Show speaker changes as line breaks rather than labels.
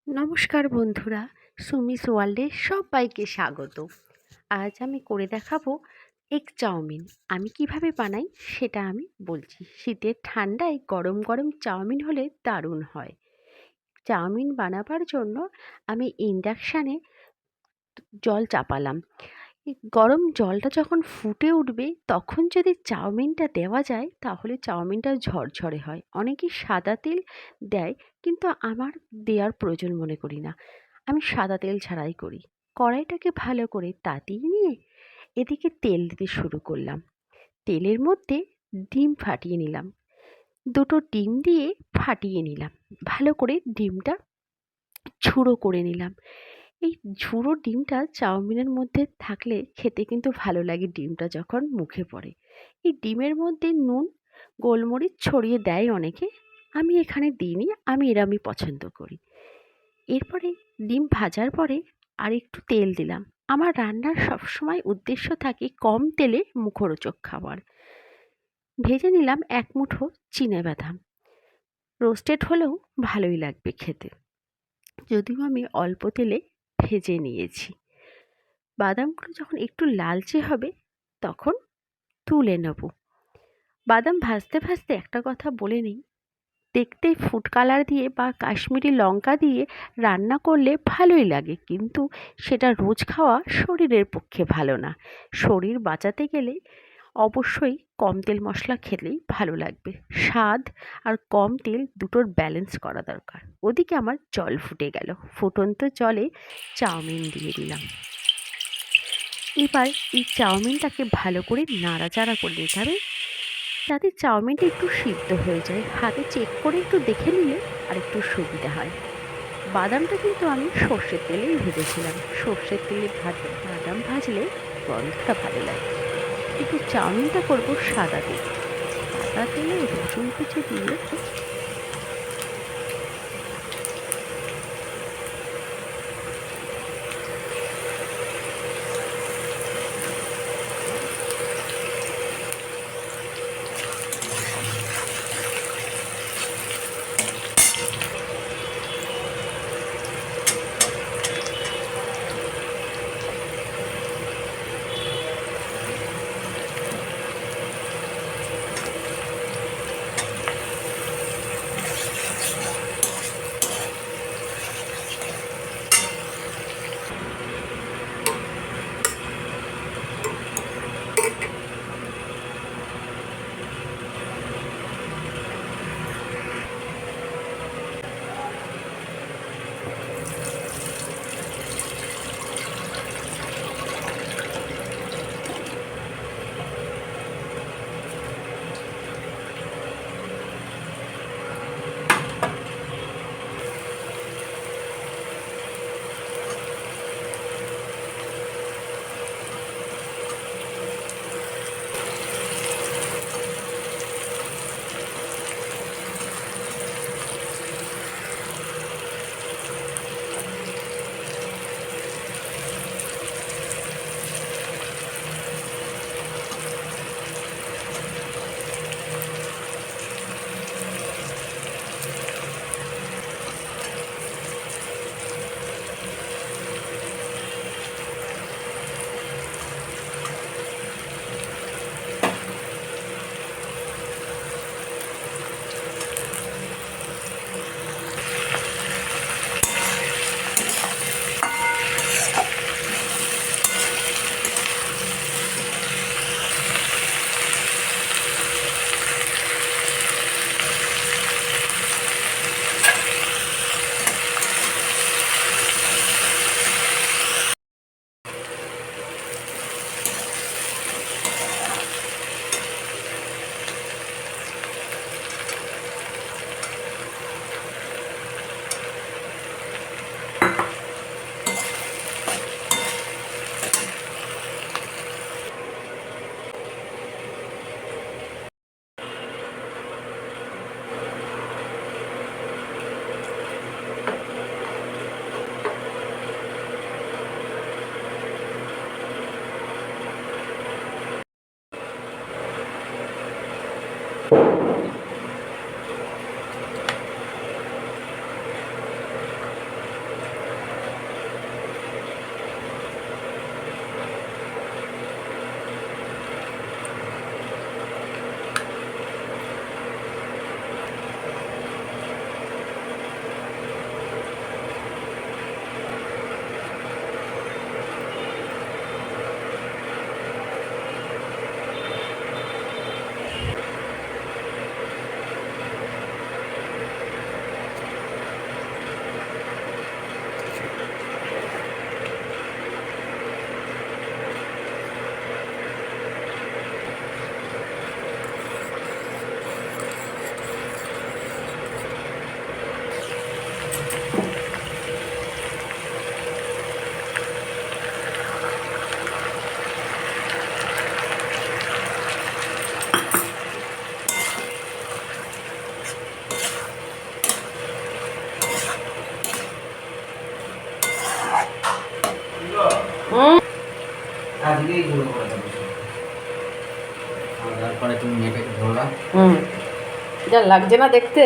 নমস্কার বন্ধুরা, সুমিস ওয়ার্ল্ডে সবাইকে স্বাগত। আজ আমি করে দেখাবো এগ চাউমিন। আমি কিভাবে বানাই সেটা আমি বলছি। শীতের ঠান্ডায় গরম গরম চাউমিন হলে দারুণ হয়। চাউমিন বানাবার জন্য আমি ইন্ডাকশানে জল চাপালাম। এই গরম জলটা যখন ফুটে উঠবে তখন যদি চাউমিনটা দেওয়া যায় তাহলে চাউমিনটা ঝরঝরে হয়। অনেকেই সাদা তেল দেয়, কিন্তু আমার দেওয়ার প্রয়োজন মনে করি না। আমি সাদা তেল ছাড়াই করি। কড়াইটাকে ভালো করে তাতিয়ে নিয়ে এদিকে তেল দিতে শুরু করলাম। তেলের মধ্যে ডিম ফাটিয়ে নিলাম। দুটো ডিম দিয়ে ফাটিয়ে নিলাম। ভালো করে ডিমটা ঝুড়ো করে নিলাম। এই ঝুড়ো ডিমটা চাউমিনের মধ্যে থাকলে খেতে কিন্তু ভালো লাগে, ডিমটা যখন মুখে পড়ে। এই ডিমের মধ্যে নুন গোলমরিচ ছড়িয়ে দেয় অনেকে, আমি এখানে দিইনি, আমি এরমই পছন্দ করি। এরপরে ডিম ভাজার পরে আর একটু তেল দিলাম। আমার রান্নার সবসময় উদ্দেশ্য থাকে কম তেলে মুখরোচক খাবার। ভেজে নিলাম এক মুঠো চিনেবাদাম। রোস্টেড হলেও ভালোই লাগবে খেতে, যদিও আমি অল্প তেলে ভেজে নিয়েছি। বাদামগুলো যখন একটু লালচে হবে তখন তুলে নেব। বাদাম ভাজতে ভাজতে একটা কথা বলে নিই, দেখতে ফুড কালার দিয়ে বা কাশ্মীরি লঙ্কা দিয়ে রান্না করলে ভালোই লাগে, কিন্তু সেটা রোজ খাওয়া শরীরের পক্ষে ভালো না। শরীর বাঁচাতে গেলে অবশ্যই কম তেল মশলা খেলেই ভালো লাগবে। স্বাদ আর কম তেল দুটোর ব্যালেন্স করা দরকার। ওদিকে আমার জল ফুটে গেল। ফুটন্ত জলে চাউমিন দিয়ে দিলাম। এবার এই চাউমিনটাকে ভালো করে নাড়াচাড়া করে নিতে হবে, যাতে চাউমিনটা একটু সিদ্ধ হয়ে যায়। হাতে চেক করে একটু দেখে নিলে আর একটু সুবিধা হয়। বাদামটা কিন্তু আমি সর্ষের তেলেই ভেজেছিলাম। সর্ষের তেলে বাদাম ভাজলে গন্ধটা ভালো লাগে। কিন্তু চাউমিনটা করবো সাদা তেলে। সাদা তেলে রসুন কুচি দিয়ে
দিয়েই গুঁড়ো করে দেবো। আর তারপরে তুমি মেয়েটাকে ধরবা।
হুম, যা লাগছে না দেখতে।